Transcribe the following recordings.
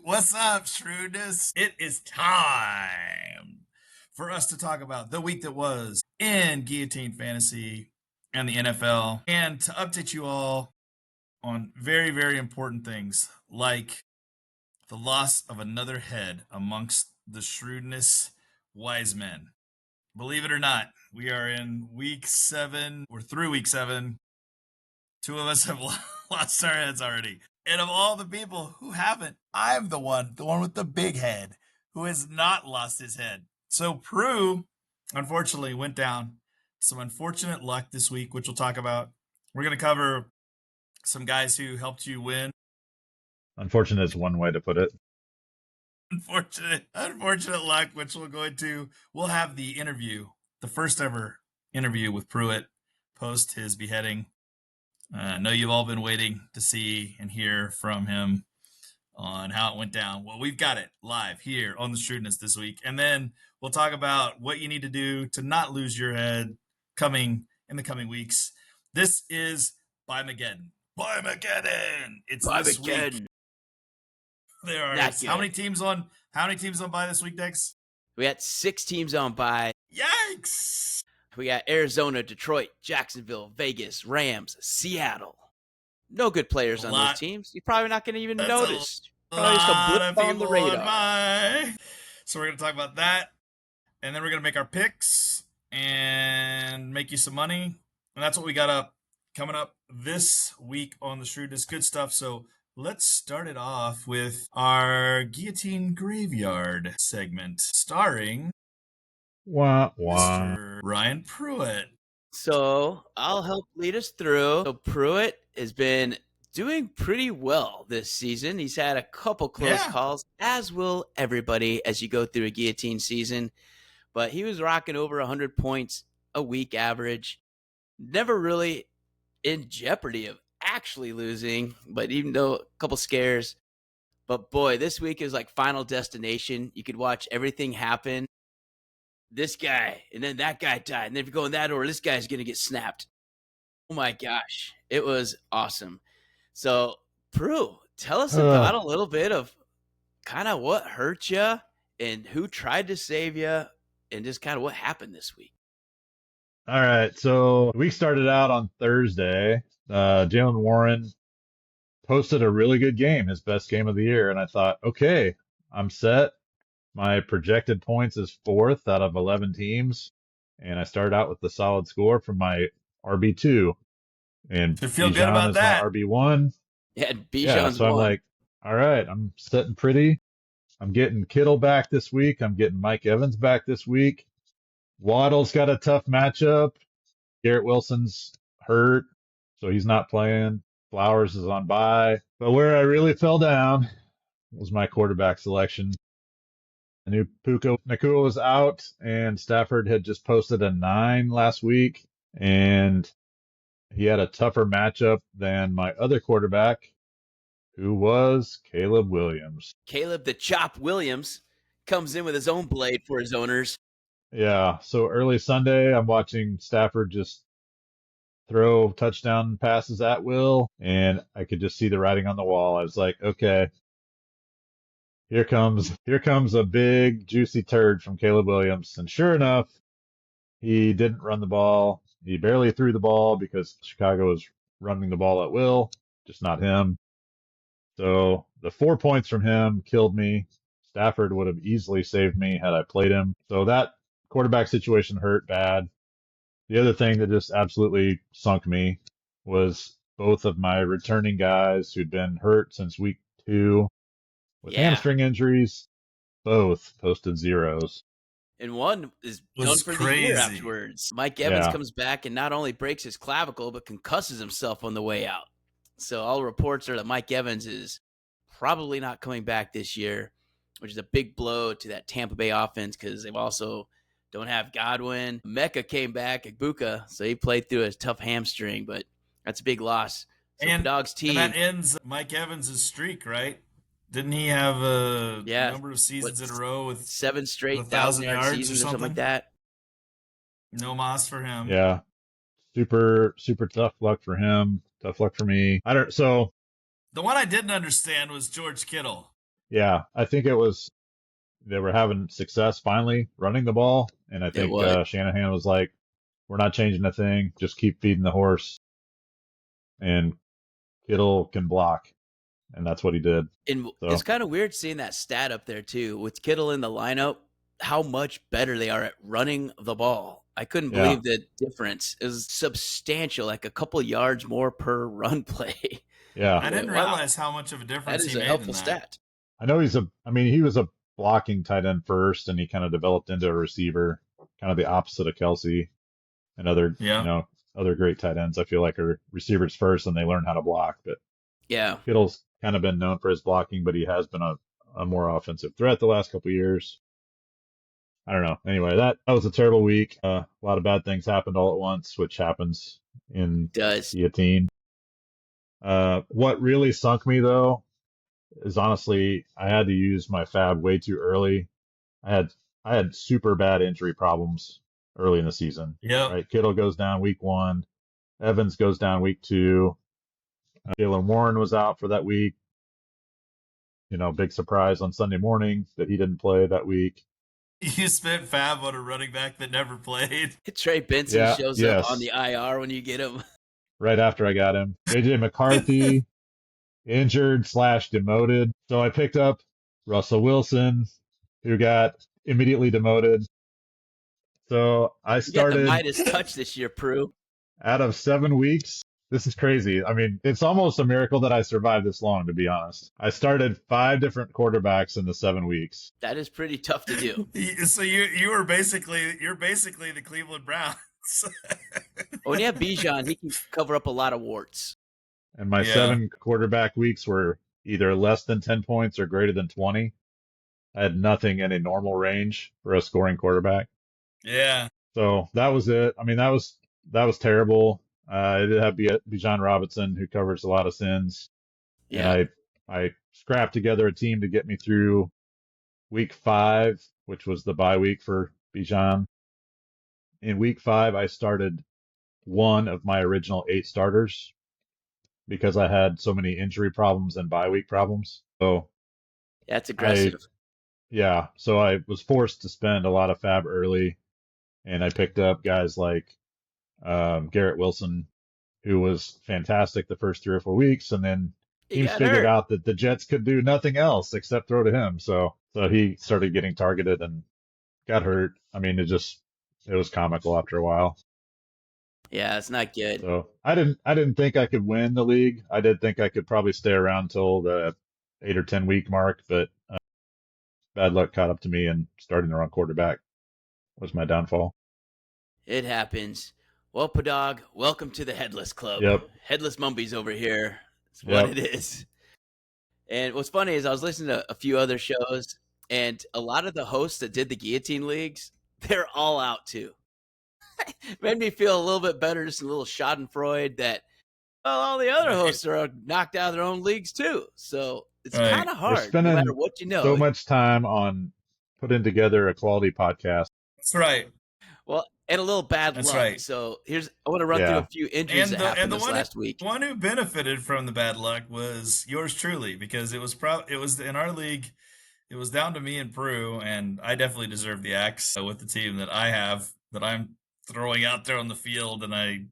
What's up, Shrewdness? It is time for us to talk about the week that was in Guillotine Fantasy and the NFL, and to update you all on very, very important things like the loss of another head amongst the Shrewdness wise men. Believe it or not, we are in week 7. We're through week 7. 2 of us have lost our heads already. And of all the people who haven't, I'm the one with the big head, who has not lost his head. So Prue, unfortunately, went down. Some unfortunate luck this week, which we'll talk about. We're going to cover some guys who helped you win. Unfortunate is one way to put it. Unfortunate luck, which we'll go into. We'll have the interview, the first ever interview with Pruitt post his beheading. I know you've all been waiting to see and hear from him on how it went down. Well, we've got it live here on the Shrewdness this week. And then we'll talk about what you need to do to not lose your head coming in the coming weeks. This is Buy-Mageddon. Buy-Mageddon! It's this week. There are how many teams on bye this week, Dex? We got 6 teams on bye. Yikes! We got Arizona, Detroit, Jacksonville, Vegas, Rams, Seattle. No good players on those teams. You're probably not going to even notice. Probably just a blip on the radar. So we're going to talk about that, and then we're going to make our picks and make you some money. And that's what we got coming up this week on the Shrewdness. Good stuff. So let's start it off with our Guillotine Graveyard segment, starring Mr. Ryan Pruitt. So I'll help lead us through. So Pruitt has been doing pretty well this season. He's had a couple close calls, as will everybody as you go through a guillotine season. But he was rocking over 100 points a week average. Never really in jeopardy of actually losing, but even though a couple scares. But boy, this week is like Final Destination. You could watch everything happen. This guy, and then that guy died. And then if you go in that order, this guy's going to get snapped. Oh my gosh. It was awesome. So, Prue, tell us about a little bit of kind of what hurt you and who tried to save you and just kind of what happened this week. All right. So, the week started out on Thursday. Jalen Warren posted a really good game, his best game of the year. And I thought, okay, I'm set. My projected points is 4th out of 11 teams, and I started out with the solid score from my RB2. And feel good about that. My RB1. Yeah, so I'm like, all right, I'm sitting pretty. I'm getting Kittle back this week. I'm getting Mike Evans back this week. Waddle's got a tough matchup. Garrett Wilson's hurt, so he's not playing. Flowers is on bye. But where I really fell down was my quarterback selection. I knew Puka Nacua was out, and Stafford had just posted a 9 last week, and he had a tougher matchup than my other quarterback, who was Caleb Williams. Caleb the Chop Williams comes in with his own blade for his owners. Yeah, so early Sunday, I'm watching Stafford just throw touchdown passes at will, and I could just see the writing on the wall. I was like, okay. Here comes a big, juicy turd from Caleb Williams. And sure enough, he didn't run the ball. He barely threw the ball because Chicago was running the ball at will, just not him. So the 4 points from him killed me. Stafford would have easily saved me had I played him. So that quarterback situation hurt bad. The other thing that just absolutely sunk me was both of my returning guys who'd been hurt since week 2. With hamstring injuries, both posted zeros. And one is done for the year afterwards. Mike Evans comes back and not only breaks his clavicle, but concusses himself on the way out. So all reports are that Mike Evans is probably not coming back this year, which is a big blow to that Tampa Bay offense because they've also don't have Godwin. Mecca came back, Ibuka, so he played through a tough hamstring, but that's a big loss. So and, Dog's team. And that ends Mike Evans' streak, right? Didn't he have a number of seasons in a row with 7 straight 1,000-yard seasons or something like that? No moss for him. Yeah. Super tough luck for him. Tough luck for me. The one I didn't understand was George Kittle. Yeah, I think it was they were having success finally running the ball, and I It think was. Shanahan was like, "We're not changing a thing. Just keep feeding the horse, and Kittle can block," and that's what he did. And it's So kind of weird seeing that stat up there too with Kittle in the lineup, how much better they are at running the ball. I couldn't yeah, believe the difference. It was substantial, like a couple yards more per run play. yeah. I I'm like, didn't wow, realize how much of a that difference is he a made in helpful that. stat. I know I mean, he was a blocking tight end first, and he kind of developed into a receiver, kind of the opposite of Kelsey and Yeah. other great tight ends. I feel like are receivers first, and they learn how to block. But Yeah. Kittle's kind of been known for his blocking, but he has been a more offensive threat the last couple of years. I don't know. Anyway, that was a terrible week. A lot of bad things happened all at once, which happens in Does. guillotine. What really sunk me though is honestly I had to use my fab way too early. I had I had super bad injury problems early in the season. Yep. Right, Kittle goes down week 1, Evans goes down week 2. Jalen Warren was out for that week. Big surprise on Sunday morning that he didn't play that week. You spent fab on a running back that never played. Trey Benson Yeah, shows up on the yes, IR when you get him. right after I got him. JJ McCarthy injured/demoted. So I picked up Russell Wilson, who got immediately demoted. So I You got the started Midas touch this year, Prue. out of 7 weeks. This is crazy. I mean, it's almost a miracle that I survived this long, to be honest. I started 5 different quarterbacks in the 7 weeks. That is pretty tough to do. So you're basically the Cleveland Browns. When you have Bijan, he can cover up a lot of warts. And my Yeah. 7 quarterback weeks were either less than 10 points or greater than 20. I had nothing in a normal range for a scoring quarterback. Yeah. So that was it. I mean, that was terrible. I did have Bijan Robinson, who covers a lot of sins, and Yeah. I scrapped together a team to get me through week 5, which was the bye week for Bijan. In week 5, I started one of my original 8 starters because I had so many injury problems and bye week problems. So That's I, aggressive. yeah, so I was forced to spend a lot of fab early, and I picked up guys like Garrett Wilson, who was fantastic the first 3 or 4 weeks, and then He teams got figured hurt. out that the Jets could do nothing else except throw to him. So he started getting targeted and got hurt. I mean, it was comical after a while. Yeah, it's not good. So I didn't think I could win the league. I did think I could probably stay around till the 8 or 10 week mark, but bad luck caught up to me, and starting the wrong quarterback was my downfall. It happens. Well, Padog, welcome to the Headless Club. Yep. Headless Mumbies over here. It's what Yep. it is. And what's funny is I was listening to a few other shows, and a lot of the hosts that did the guillotine leagues, they're all out too. Made me feel a little bit better, just a little schadenfreude that, well, all the other Right. hosts are knocked out of their own leagues too. So it's Right. kind of We're hard, no matter spending what you know. so much time on putting together a quality podcast. That's right. Well, and a little bad That's luck. right. So I want to run through Yeah. a few injuries that happened this last week. One who benefited from the bad luck was yours truly, because it was in our league. It was down to me and Prue, and I definitely deserve the axe with the team that I have that I'm throwing out there on the field, and I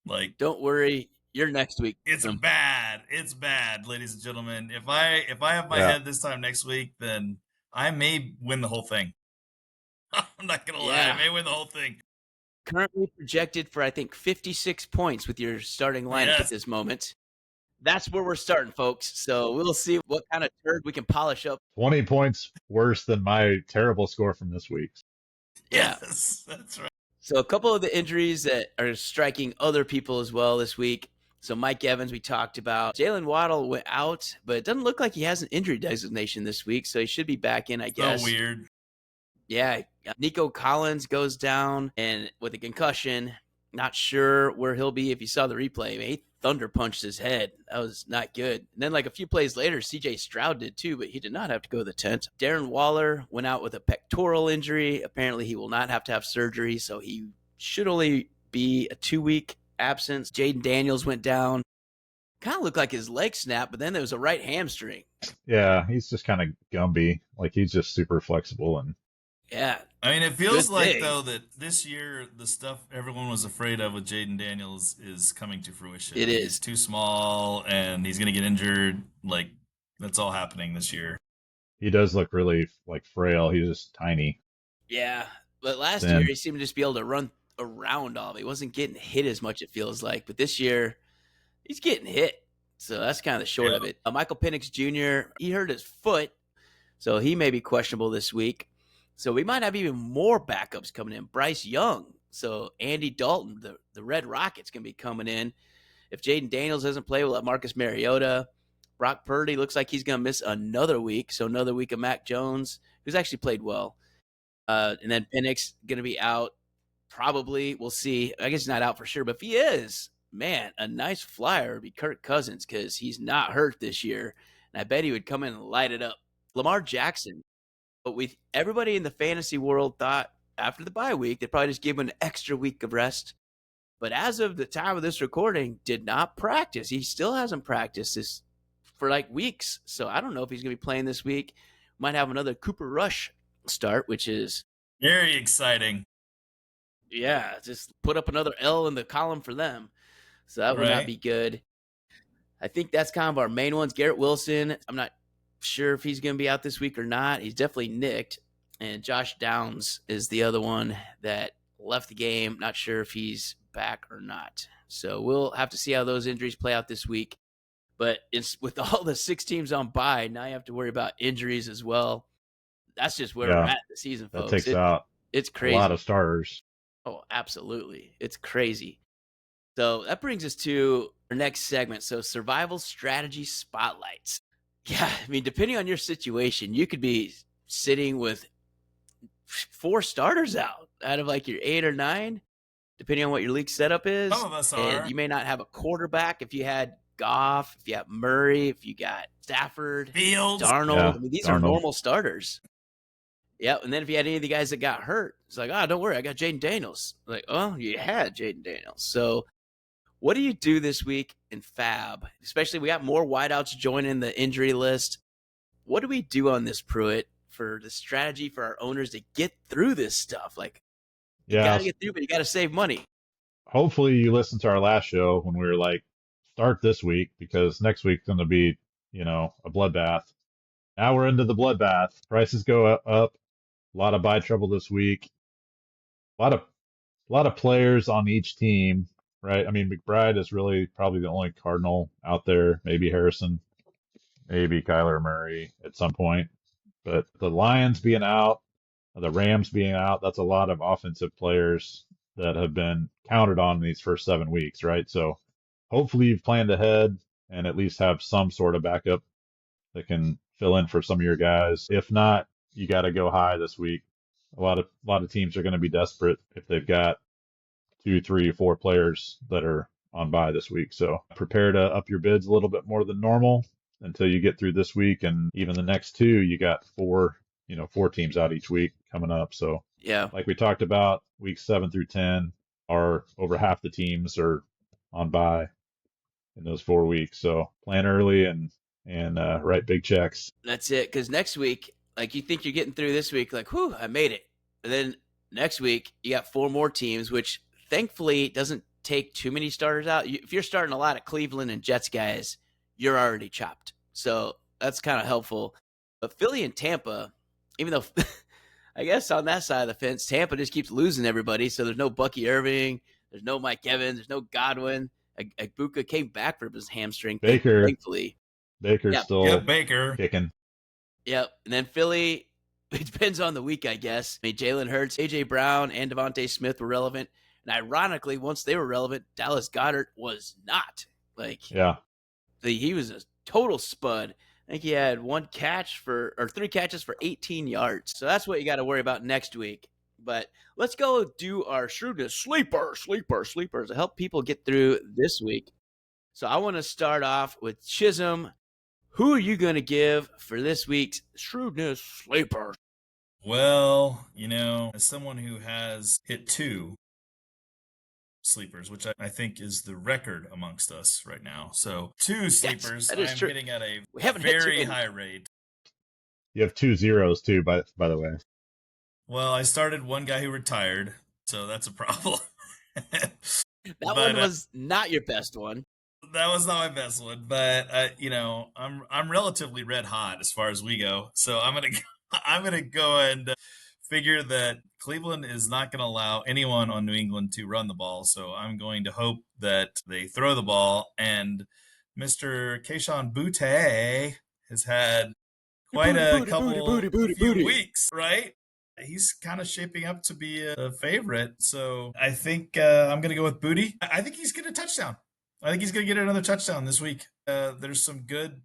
like. Don't worry, you're next week. It's bad. It's bad, ladies and gentlemen. If I have my Yeah. head this time next week, then I may win the whole thing. I'm not gonna lie, Yeah. I may win the whole thing. Currently projected for, I think, 56 points with your starting lineup Yes. at this moment. That's where we're starting, folks. So we'll see what kind of turd we can polish up. 20 points worse than my terrible score from this week. Yeah. Yes, that's right. So a couple of the injuries that are striking other people as well this week. So Mike Evans, we talked about. Jalen Waddle went out, but it doesn't look like he has an injury designation this week, so he should be back in, I guess. So weird. Yeah, Nico Collins goes down and with a concussion. Not sure where he'll be if you saw the replay. I mean, he thunder punched his head. That was not good. And then like a few plays later, CJ Stroud did too, but he did not have to go to the tent. Darren Waller went out with a pectoral injury. Apparently he will not have to have surgery, so he should only be a 2-week absence. Jaden Daniels went down. kind of looked like his leg snapped, but then there was a right hamstring. Yeah, he's just kind of Gumby. Like he's just super flexible and Yeah. I mean, it feels Good like, thing. though, that this year the stuff everyone was afraid of with Jaden Daniels is coming to fruition. It He's is. too small and he's going to get injured. Like, that's all happening this year. he does look really like frail. He's just tiny, Yeah. But last year, thin. he seemed to just be able to run around all of it. He wasn't getting hit as much, it feels like. But this year, he's getting hit. So that's kind of the short Yeah. of it. Michael Penix Jr., he hurt his foot. So he may be questionable this week. So we might have even more backups coming in. Bryce Young. So Andy Dalton, the Red Rockets, can be coming in. If Jaden Daniels doesn't play, we'll have Marcus Mariota. Brock Purdy looks like he's going to miss another week. So another week of Mac Jones, who's actually played well. And then Penix going to be out. Probably. We'll see. I guess he's not out for sure. But if he is, man, a nice flyer would be Kirk Cousins because he's not hurt this year. And I bet he would come in and light it up. Lamar Jackson. But with everybody in the fantasy world thought after the bye week, they probably just give him an extra week of rest. But as of the time of this recording, did not practice. He still hasn't practiced this for like weeks. So I don't know if he's going to be playing this week. Might have another Cooper Rush start, which is very exciting. Yeah, just put up another L in the column for them. So that would not be good. I think that's kind of our main ones. Garrett Wilson, I'm not sure if he's going to be out this week or not. He's definitely nicked. And Josh Downs is the other one that left the game. Not sure if he's back or not. So we'll have to see how those injuries play out this week. But it's with all the 6 teams on bye, now you have to worry about injuries as well. That's just where we're at the season, folks. That takes out it's crazy. A lot of starters. Oh, absolutely. It's crazy. So that brings us to our next segment. So survival strategy spotlights. Yeah, I mean, depending on your situation, you could be sitting with 4 starters out of like your 8 or 9, depending on what your league setup is. Some of us are. And you may not have a quarterback if you had Goff, if you have Murray, if you got Stafford, Fields, Darnold. Yeah, I mean, these Darnold. are normal starters. Yeah, and then if you had any of the guys that got hurt, it's like, don't worry, I got Jaden Daniels. Like, oh, you had Jaden Daniels. So what do you do this week in Fab? Especially we got more wideouts joining the injury list. What do we do on this, Pruitt, for the strategy for our owners to get through this stuff? Like, you got to get through, but you got to save money. Hopefully you listened to our last show when we were like, start this week because next week's going to be, a bloodbath. Now we're into the bloodbath. Prices go up. A lot of buy trouble this week. A lot of players on each team, right? I mean, McBride is really probably the only Cardinal out there. Maybe Harrison, maybe Kyler Murray at some point. But the Lions being out, the Rams being out, that's a lot of offensive players that have been counted on in these first 7 weeks, right? So hopefully you've planned ahead and at least have some sort of backup that can fill in for some of your guys. If not, you got to go high this week. A lot of teams are going to be desperate if they've got 2, 3, 4 players that are on bye this week. So prepare to up your bids a little bit more than normal until you get through this week, and even the next 2, you got 4 teams out each week coming up. So yeah, like we talked about, weeks 7 through 10 are over half the teams are on bye in those 4 weeks. So plan early and write big checks. That's it. Because next week, like you think you're getting through this week, like, whew, I made it. And then next week, you got 4 more teams, which thankfully doesn't take too many starters out. If you're starting a lot of Cleveland and Jets guys, you're already chopped. So that's kind of helpful. But Philly and Tampa, even though I guess on that side of the fence, Tampa just keeps losing everybody. So there's no Bucky Irving, there's no Mike Evans, there's no Godwin. Ibuka came back from his hamstring, thankfully. Baker's still Baker kicking. Yep. And then Philly, it depends on the week, I guess. I mean, Jalen Hurts, A.J. Brown, and Devontae Smith were relevant. And ironically, once they were relevant, Dallas Goedert was not. He was a total spud. I think he had 1 catch 3 catches for 18 yards. So that's what you got to worry about next week. But let's go do our Shrewdness sleepers to help people get through this week. So I want to start off with Chisholm. Who are you going to give for this week's Shrewdness sleeper? Well, as someone who has hit 2 sleepers, which I think is the record amongst us right now. So 2 sleepers, that is I'm true. hitting at a We haven't hit too very many. high rate. You have 2 zeros too, by the way. Well, I started one guy who retired, so that's a problem. That one was not your best one. That was not my best one, but I'm relatively red hot as far as we go. So I'm gonna go and figure that Cleveland is not going to allow anyone on New England to run the ball. So I'm going to hope that they throw the ball. And Mr. Keyshawn Butte has had quite a few weeks, right? He's kind of shaping up to be a favorite. So I think I'm going to go with Booty. I think he's going to touchdown. I think he's going to get another touchdown this week. There's some good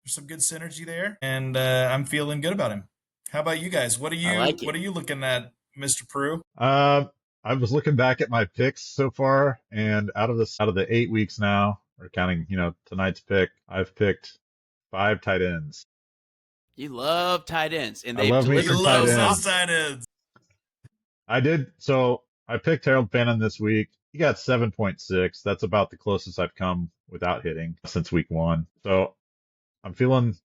synergy there, and I'm feeling good about him. How about you guys? What are you looking at, Mr. Prue? I was looking back at my picks so far, and out of the 8 weeks now, or counting, tonight's pick, I've picked 5 tight ends. You love tight ends, and I love me some tight ends. Tight ends. I did. So I picked Harold Fannin this week. He got 7.6. That's about the closest I've come without hitting since week 1. So I'm feeling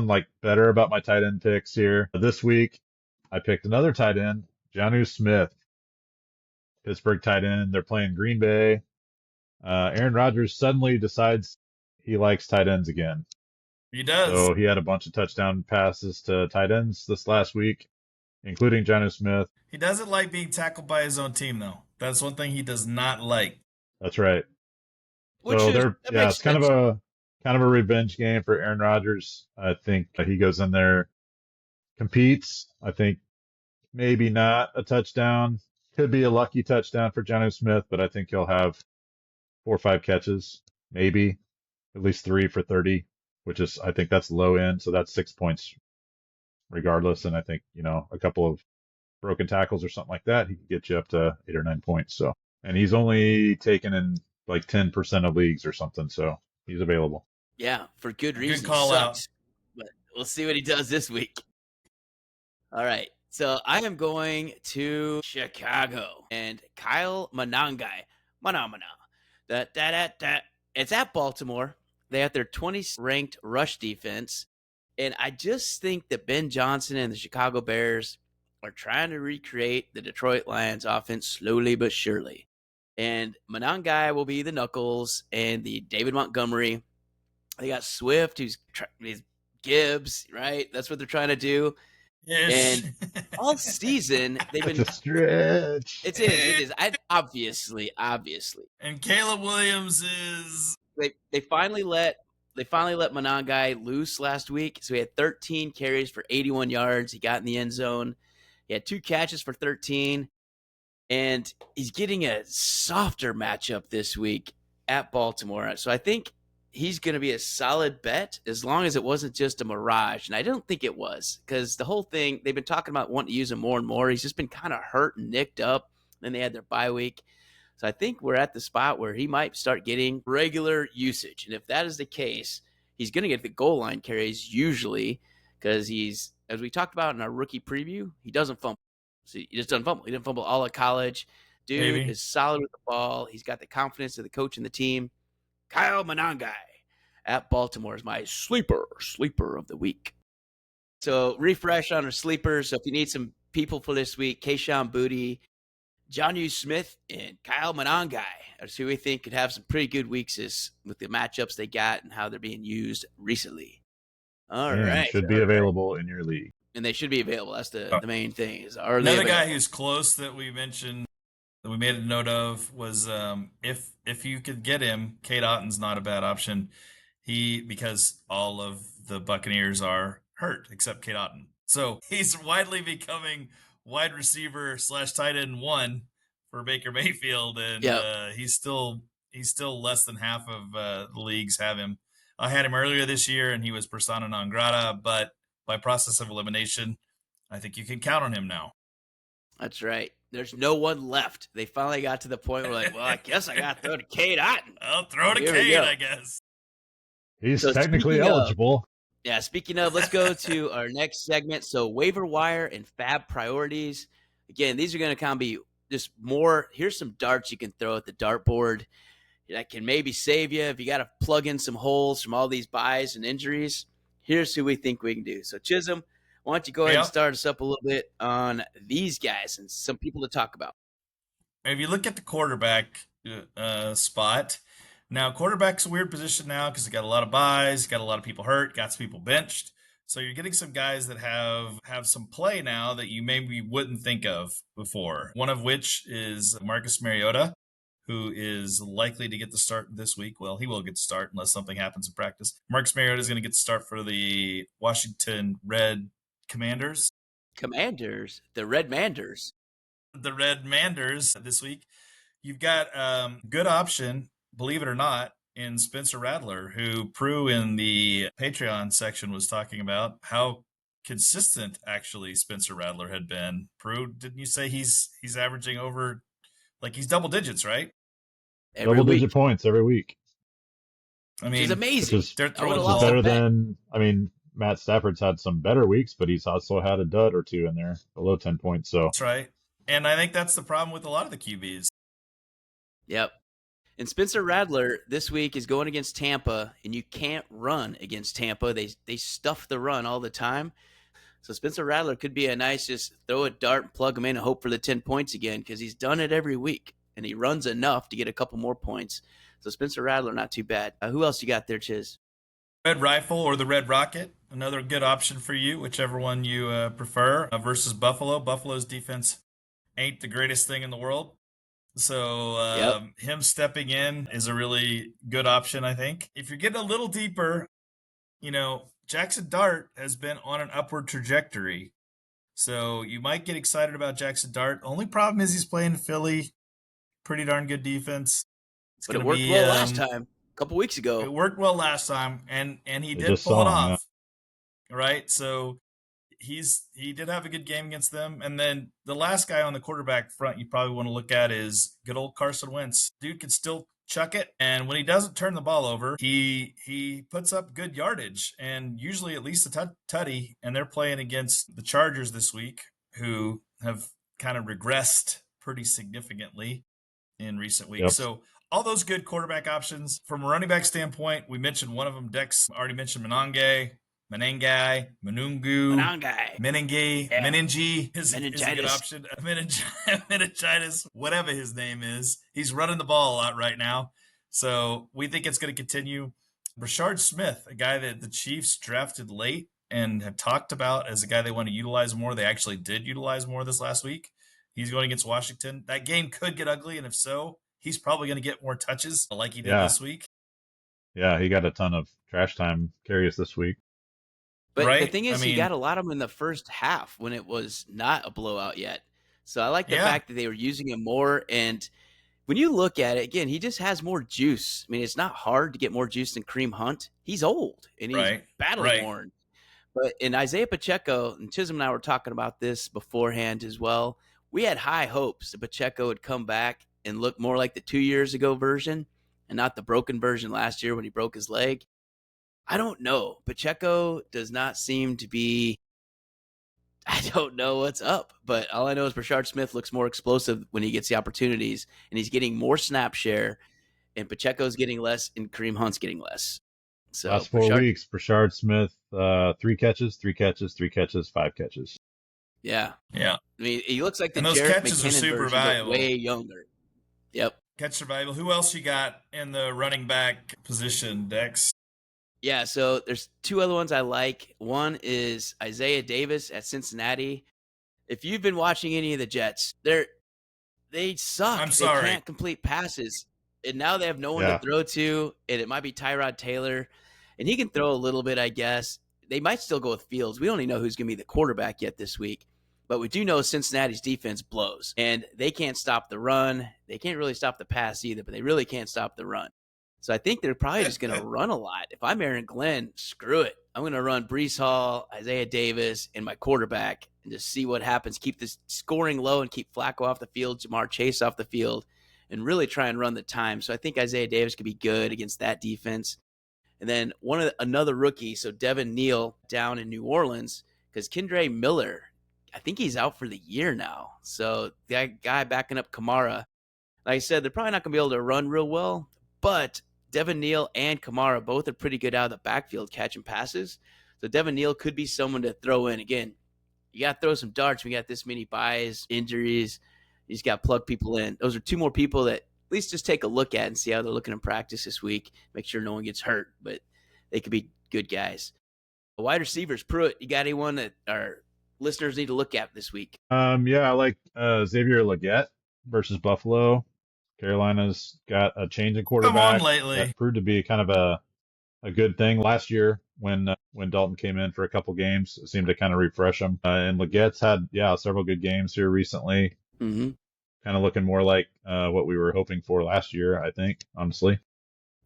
like better about my tight end picks here. This week, I picked another tight end, Jonnu Smith, Pittsburgh tight end. They're playing Green Bay. Aaron Rodgers suddenly decides he likes tight ends again. He does. So he had a bunch of touchdown passes to tight ends this last week, including Jonnu Smith. He doesn't like being tackled by his own team, though. That's one thing he does not like. That's right. It's kind of a revenge game for Aaron Rodgers. I think he goes in there, competes. I think maybe not a touchdown. Could be a lucky touchdown for Jonnu Smith, but I think he'll have 4 or 5 catches, maybe at least 3 for 30, which is, I think that's low end. So that's 6 points regardless. And I think, a couple of broken tackles or something like that, he could get you up to 8 or 9 points. So, and he's only taken in like 10% of leagues or something. So he's available. Yeah, for good reason. Good call out. But we'll see what he does this week. All right. So I am going to Chicago and Kyle Manangai. It's at Baltimore. They have their 20th ranked rush defense. And I just think that Ben Johnson and the Chicago Bears are trying to recreate the Detroit Lions offense slowly but surely. And Manangai will be the Knuckles and the David Montgomery. They got Swift, who's Gibbs, right? That's what they're trying to do. Yes. And all season they've been a stretch. It is. Obviously. And Caleb Williams is. They finally let Manangai loose last week. So he had 13 carries for 81 yards. He got in the end zone. He had 2 catches for 13. And he's getting a softer matchup this week at Baltimore. So I think he's going to be a solid bet as long as it wasn't just a mirage. And I don't think it was, because the whole thing, they've been talking about wanting to use him more and more. He's just been kind of hurt and nicked up. Then they had their bye week. So I think we're at the spot where he might start getting regular usage. And if that is the case, he's going to get the goal line carries usually, because he's, as we talked about in our rookie preview, he doesn't fumble. So he just doesn't fumble. He didn't fumble all of college. Dude is solid with the ball. He's got the confidence of the coach and the team. Kyle Manangai at Baltimore is my sleeper of the week. So refresh on our sleepers. So if you need some people for this week, Keyshawn Booty, Jonnu Smith, and Kyle Manangai are who we think could have some pretty good weeks with the matchups they got and how they're being used recently. All right. Should be available in your league. And they should be available. That's the main thing. Another guy who's close that we mentioned, that we made a note of, was if you could get him, Kate Otton's not a bad option. Because all of the Buccaneers are hurt except Kate Otten. So he's widely becoming wide receiver / tight end 1 for Baker Mayfield. And he's still less than half of the leagues have him. I had him earlier this year and he was persona non grata, but by process of elimination, I think you can count on him now. That's right. There's no one left. They finally got to the point where like, well, I guess I got to throw to Kate Otten. I'll throw to Kate, I guess. He's technically eligible. Speaking of, let's go to our next segment. So waiver wire and fab priorities. Again, these are going to kind of be just more. Here's some darts you can throw at the dartboard that can maybe save you if you got to plug in some holes from all these buys and injuries. Here's who we think we can do. So Chisholm, why don't you go ahead and start us up a little bit on these guys and some people to talk about. If you look at the quarterback spot, now quarterback's a weird position now because he got a lot of buys, got a lot of people hurt, got some people benched. So you're getting some guys that have some play now that you maybe wouldn't think of before. One of which is Marcus Mariota, who is likely to get the start this week. Well, he will get the start unless something happens in practice. Marcus Mariota is going to get the start for the Washington Red Commanders. The Red Manders. The Red Manders this week. You've got good option, believe it or not, in Spencer Rattler, who Prue in the Patreon section was talking about how consistent actually Spencer Rattler had been. Prue, didn't you say he's averaging over, like, he's double digits, right? Double digit points every week. I mean, which is amazing. They're throwing which is better than, I mean, Matt Stafford's had some better weeks, but he's also had a dud or two in there below 10 points. So that's right. And I think that's the problem with a lot of the QBs. Yep. And Spencer Rattler this week is going against Tampa, and you can't run against Tampa. They stuff the run all the time. So Spencer Rattler could be a nice just throw a dart, plug him in, and hope for the 10 points again because he's done it every week, and he runs enough to get a couple more points. So Spencer Rattler, not too bad. Who else you got there, Chiz? Red Rifle or the Red Rocket, another good option for you, whichever one you prefer, versus Buffalo. Buffalo's defense ain't the greatest thing in the world. So him stepping in is a really good option, I think. If you're getting a little deeper, Jackson Dart has been on an upward trajectory. So you might get excited about Jackson Dart. Only problem is he's playing Philly. Pretty darn good defense. It worked well last time, a couple weeks ago. It worked well last time, and he did pull it off. Yeah. Right? So he did have a good game against them. And then the last guy on the quarterback front you probably want to look at is good old Carson Wentz. Dude can still chuck it, and when he doesn't turn the ball over, he puts up good yardage and usually at least a tutty. And they're playing against the Chargers this week, who have kind of regressed pretty significantly in recent weeks. Yep. So all those good quarterback options. From a running back standpoint, we mentioned one of them. Dex already mentioned Menengi, Menengi is a good option. Meningitis, whatever his name is. He's running the ball a lot right now. So we think it's going to continue. Rashard Smith, a guy that the Chiefs drafted late and have talked about as a guy they want to utilize more. They actually did utilize more this last week. He's going against Washington. That game could get ugly, and if so, he's probably going to get more touches like he did this week. Yeah, he got a ton of trash time carries this week. But the thing is, he got a lot of them in the first half when it was not a blowout yet. So I like the fact that they were using him more. And when you look at it, again, he just has more juice. I mean, it's not hard to get more juice than Kareem Hunt. He's old, and he's battle-worn. But in Isaiah Pacheco, and Chisholm and I were talking about this beforehand as well, we had high hopes that Pacheco would come back and look more like the 2 years ago version and not the broken version last year when he broke his leg. I don't know. Pacheco does not seem to be – I don't know what's up. But all I know is Rashard Smith looks more explosive when he gets the opportunities, and he's getting more snap share, and Pacheco's getting less, and Kareem Hunt's getting less. So last 4 weeks, Rashard Smith, 3 catches, 3 catches, 3 catches, 5 catches. Yeah. Yeah. I mean, he looks like the those Jarrett catches McKinnon are super version, valuable. but way younger. Yep. Catch valuable. Who else you got in the running back position, Dex? Yeah, so there's 2 other ones I like. One is Isaiah Davis at Cincinnati. If you've been watching any of the Jets, they suck. I'm sorry. They can't complete passes. And now they have no one to throw to, and it might be Tyrod Taylor. And he can throw a little bit, I guess. They might still go with Fields. We don't even know who's going to be the quarterback yet this week. But we do know Cincinnati's defense blows. And they can't stop the run. They can't really stop the pass either, but they really can't stop the run. So I think they're probably just going to run a lot. If I'm Aaron Glenn, screw it. I'm going to run Breece Hall, Isaiah Davis, and my quarterback and just see what happens. Keep this scoring low and keep Flacco off the field, Jamar Chase off the field, and really try and run the time. So I think Isaiah Davis could be good against that defense. And then another rookie, so Devin Neal down in New Orleans, because Kendre Miller I think he's out for the year now. So that guy backing up Kamara, like I said, they're probably not going to be able to run real well, but Devin Neal and Kamara both are pretty good out of the backfield catching passes. So Devin Neal could be someone to throw in. Again, you got to throw some darts. We got this many buys, injuries. You just got to plug people in. Those are two more people that at least just take a look at and see how they're looking in practice this week. Make sure no one gets hurt, but they could be good guys. Wide receivers, Pruitt, you got anyone that our listeners need to look at this week? Yeah, I like Xavier Legette versus Buffalo. Carolina's got a change in Come on quarterback lately. that proved to be kind of a good thing last year when Dalton came in for a couple games. It seemed to kind of refresh him. And Legette's had several good games here recently. Mm-hmm. Kind of looking more like what we were hoping for last year, I think, honestly.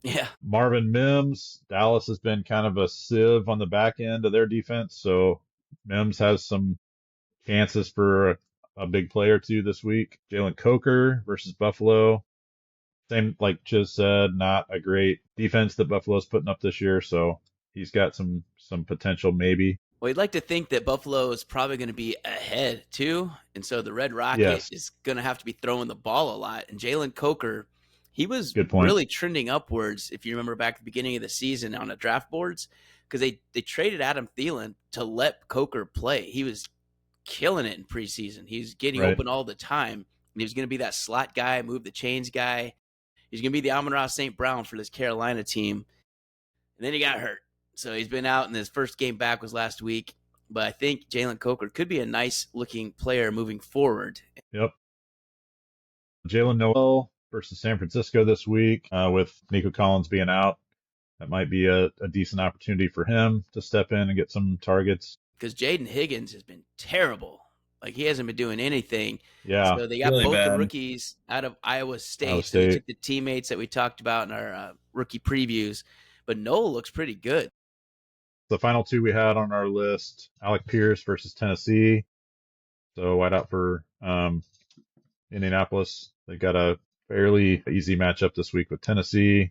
Yeah. Marvin Mims, Dallas has been kind of a sieve on the back end of their defense, so Mims has some chances for a big play or two this week. Jalen Coker versus Buffalo. Same like Chiz said, not a great defense that Buffalo's putting up this year, so he's got some potential maybe. Well, you'd like to think that Buffalo is probably going to be ahead too, and so the Red Rocket is going to have to be throwing the ball a lot. And Jalen Coker, he was really trending upwards, if you remember back at the beginning of the season on the draft boards, because they traded Adam Thielen to let Coker play. He was killing it in preseason. He was getting open all the time, and he was going to be that slot guy, move the chains guy. He's going to be the Amon-Ra St. Brown for this Carolina team. And then he got hurt. So he's been out, and his first game back was last week. But I think Jalen Coker could be a nice-looking player moving forward. Yep. Jalen Noel versus San Francisco this week with Nico Collins being out. That might be a decent opportunity for him to step in and get some targets. Because Jaden Higgins has been terrible. Like, he hasn't been doing anything. Yeah. So they got both the rookies out of Iowa State. So they took the teammates that we talked about in our rookie previews. But Noel looks pretty good. The final two we had on our list, Alec Pierce versus Tennessee. So wide out for Indianapolis. They got a fairly easy matchup this week with Tennessee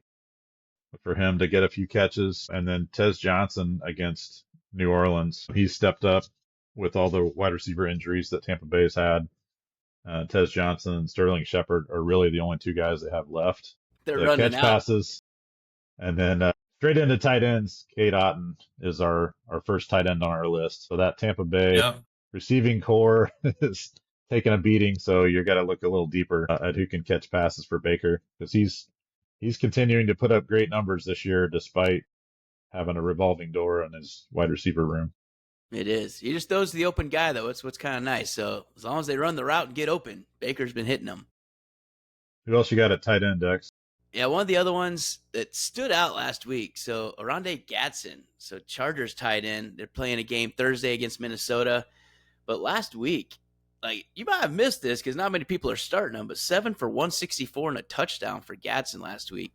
for him to get a few catches. And then Tez Johnson against New Orleans. He's stepped up with all the wide receiver injuries that Tampa Bay has had. Tez Johnson and Sterling Shepard are really the only two guys they have left. They're running catch passes. And then straight into tight ends, Cade Otton is our first tight end on our list. So that Tampa Bay receiving core is taking a beating. So you got to look a little deeper at who can catch passes for Baker, because he's continuing to put up great numbers this year despite having a revolving door in his wide receiver room. It is. He just throws to the open guy, though. It's what's kind of nice. So as long as they run the route and get open, Baker's been hitting them. Who else you got at tight end, Dex? Yeah, one of the other ones that stood out last week. So Oronde Gadsden, so Chargers tight end. They're playing a game Thursday against Minnesota. But last week, like, you might have missed this because not many people are starting him, but 7 for 164 and a touchdown for Gadsden last week.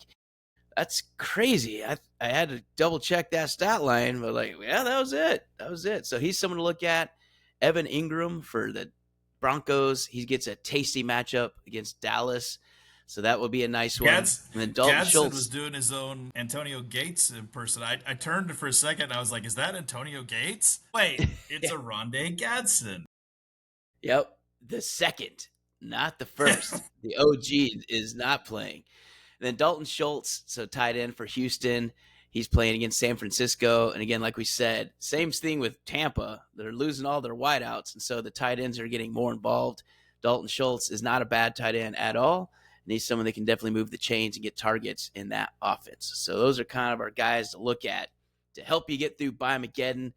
That's crazy. I had to double check that stat line, but that was it. That was it. So he's someone to look at. Evan Ingram for the Broncos. He gets a tasty matchup against Dallas. So that would be a nice one. And then Dalton Schultz was doing his own Antonio Gates impersonation. I turned for a second and I was like, is that Antonio Gates? Wait, it's Oronde Gadsden. Yep. The second, not the first. The OG is not playing. And then Dalton Schultz, so tight end for Houston. He's playing against San Francisco. And again, like we said, same thing with Tampa. They're losing all their wideouts. And so the tight ends are getting more involved. Dalton Schultz is not a bad tight end at all. And he's someone that can definitely move the chains and get targets in that offense. So those are kind of our guys to look at to help you get through Mageddon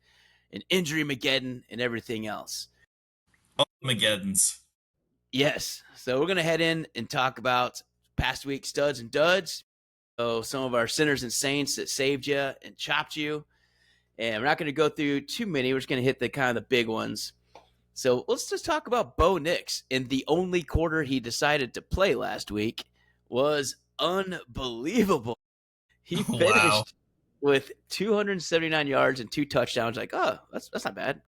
and Injury Mageddon and everything else. Oh, Mageddons. Yes. So we're going to head in and talk about past week studs and duds. So some of our sinners and saints that saved you and chopped you. And we're not going to go through too many. We're just going to hit the kind of the big ones. So let's just talk about Bo Nix. And the only quarter he decided to play last week was unbelievable. He finished with 279 yards and 2 touchdowns. Like, oh, that's not bad.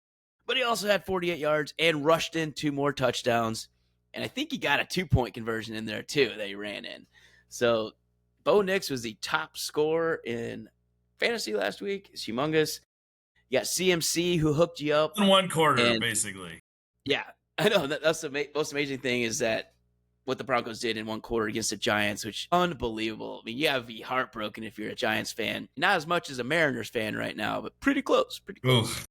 But he also had 48 yards and rushed in 2 more touchdowns. And I think he got a 2-point conversion in there too that he ran in. So Bo Nix was the top scorer in fantasy last week. It's humongous. You got CMC who hooked you up. In one quarter, basically. Yeah, I know. That's the most amazing thing is that what the Broncos did in one quarter against the Giants, which unbelievable. I mean, you have to be heartbroken if you're a Giants fan. Not as much as a Mariners fan right now, but pretty close, pretty close. Oof.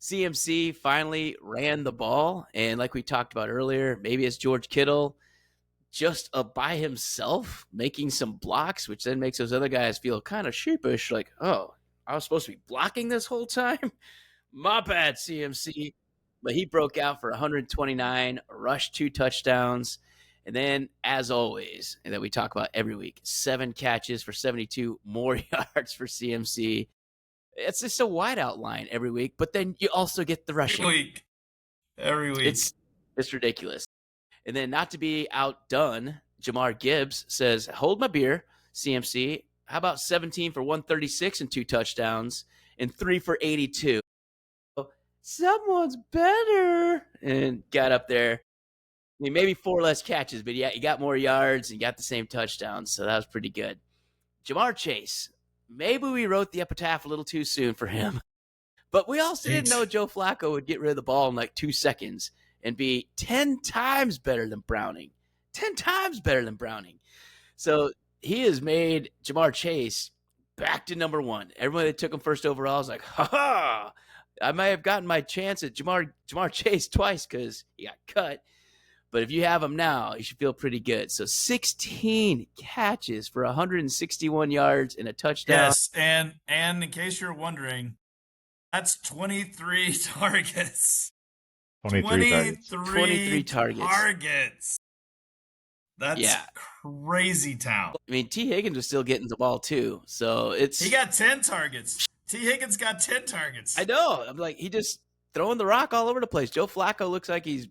CMC finally ran the ball, and like we talked about earlier, maybe it's George Kittle just by himself making some blocks, which then makes those other guys feel kind of sheepish, like, oh, I was supposed to be blocking this whole time? My bad, CMC. But he broke out for 129, rushed 2 touchdowns. And then, as always, and that we talk about every week, 7 catches for 72 more yards for CMC. It's just a wideout line every week, but then you also get the rushing. Every week. It's ridiculous. And then, not to be outdone, Jamar Gibbs says, hold my beer, CMC. How about 17 for 136 and 2 touchdowns and 3 for 82? Someone's better, and got up there. I mean, maybe 4 less catches, but yeah, he got more yards and got the same touchdowns, so that was pretty good. Jamar Chase, maybe we wrote the epitaph a little too soon for him, but we also didn't know Joe Flacco would get rid of the ball in like 2 seconds and be 10 times better than Browning. 10 times better than Browning. So he has made Jamar Chase back to number 1. Everyone that took him first overall was like, ha-ha! I might have gotten my chance at Jamar Chase twice because he got cut. But if you have him now, you should feel pretty good. So 16 catches for 161 yards and a touchdown. Yes, and in case you're wondering, that's 23 targets. 23 targets. That's crazy town. I mean, T. Higgins was still getting the ball too. So he got 10 targets. T. Higgins got 10 targets. I know. I'm like, he just throwing the rock all over the place. Joe Flacco looks like he's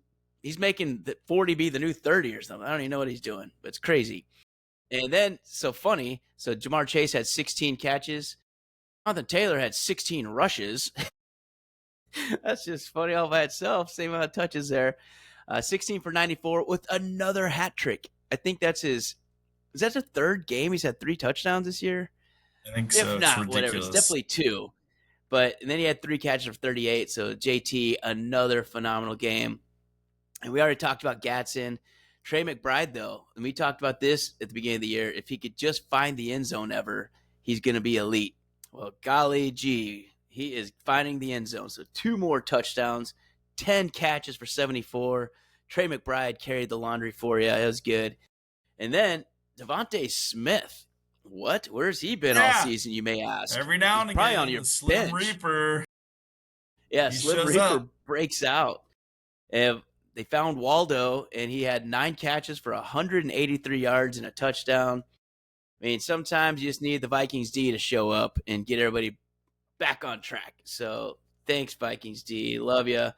making the 40 be the new 30 or something. I don't even know what he's doing, but it's crazy. And then, so funny, so Jamar Chase had 16 catches. Jonathan Taylor had 16 rushes. That's just funny all by itself. Same amount of touches there. 16 for 94 with another hat trick. I think that's is that the 3rd game he's had 3 touchdowns this year? I think so. If not, whatever. It's definitely 2. But and then he had 3 catches for 38. So JT, another phenomenal game. And we already talked about Gatson. Trey McBride, though, and we talked about this at the beginning of the year. If he could just find the end zone ever, he's going to be elite. Well, golly gee, he is finding the end zone. So 2 more touchdowns, 10 catches for 74. Trey McBride carried the laundry for you. It was good. And then Devontae Smith. What? Where's he been all season, you may ask? Every now and again. Probably on your Slim bench. Reaper. Yeah, Slim Reaper breaks out. And they found Waldo, and he had 9 catches for 183 yards and a touchdown. I mean, sometimes you just need the Vikings D to show up and get everybody back on track. So thanks, Vikings D. Love you.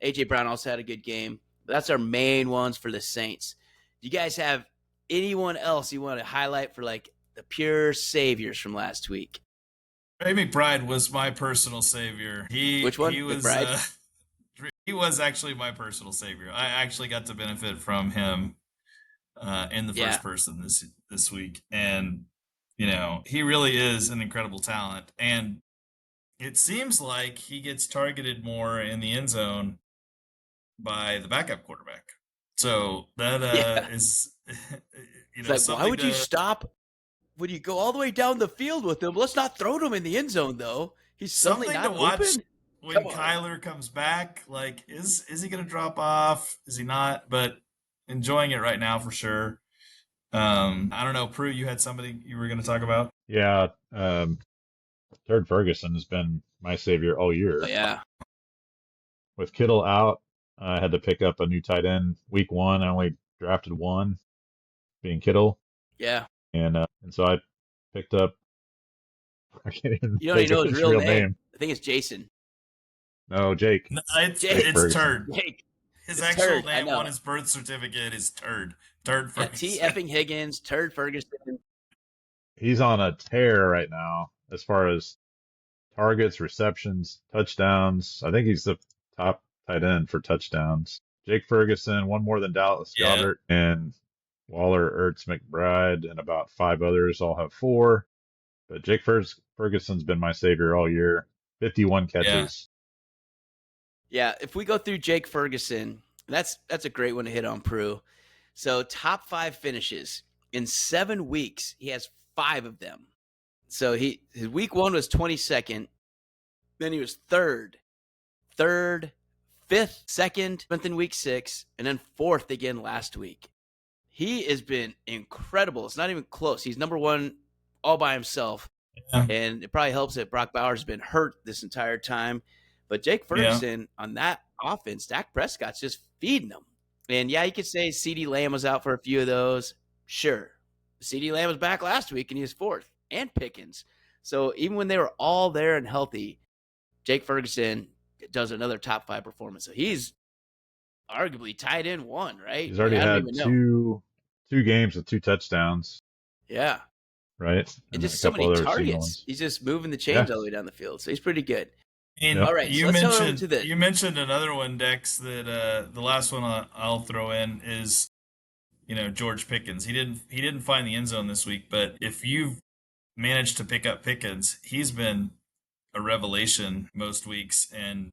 A.J. Brown also had a good game. But that's our main ones for the Saints. Do you guys have anyone else you want to highlight for like the pure saviors from last week? Trey McBride was my personal savior. Which one? He was McBride? He was actually my personal savior. I actually got to benefit from him in the first person this week. And, you know, he really is an incredible talent. And it seems like he gets targeted more in the end zone by the backup quarterback. So that is, you know, it's like, why would you stop when you go all the way down the field with him? Let's not throw him in the end zone, though. He's suddenly not to watch open. When Kyler comes back. Like, is he going to drop off? Is he not? But enjoying it right now for sure. I don't know, Prue, you had somebody you were going to talk about? Yeah, Turd Ferguson has been my savior all year. Oh, yeah. With Kittle out, I had to pick up a new tight end week 1. I only drafted 1, being Kittle. Yeah. And so I picked up. I can't even. You don't even know his real name. I think it's Jason. No, Jake. No, it's Turd. Jake. His actual name on his birth certificate is Turd. Turd Ferguson. T. effing Higgins, Turd Ferguson. He's on a tear right now as far as targets, receptions, touchdowns. I think he's the top tight end for touchdowns. Jake Ferguson, 1 more than Dallas Goedert, and Waller, Ertz, McBride, and about 5 others all have 4. But Jake Ferguson's been my savior all year. 51 catches. Yeah, if we go through Jake Ferguson, that's a great one to hit on, Prue. So top 5 finishes in 7 weeks, he has 5 of them. So his week 1 was 22nd, then he was 3rd, 5th, 2nd, 7th in week 6, and then 4th again last week. He has been incredible. It's not even close. He's number 1 all by himself. Yeah. And it probably helps that Brock Bowers has been hurt this entire time. But Jake Ferguson on that offense, Dak Prescott's just feeding them. And yeah, you could say CeeDee Lamb was out for a few of those. Sure. CeeDee Lamb was back last week and he was 4th, and Pickens. So even when they were all there and healthy, Jake Ferguson does another top 5 performance. So he's arguably tied in 1, right? He's already had two games with 2 touchdowns. Yeah. Right? And just so many targets. He's just moving the chains all the way down the field. So he's pretty good. And all right, you mentioned another one, Dex, that the last one I'll throw in is, George Pickens. He didn't find the end zone this week, but if you've managed to pick up Pickens, he's been a revelation most weeks, and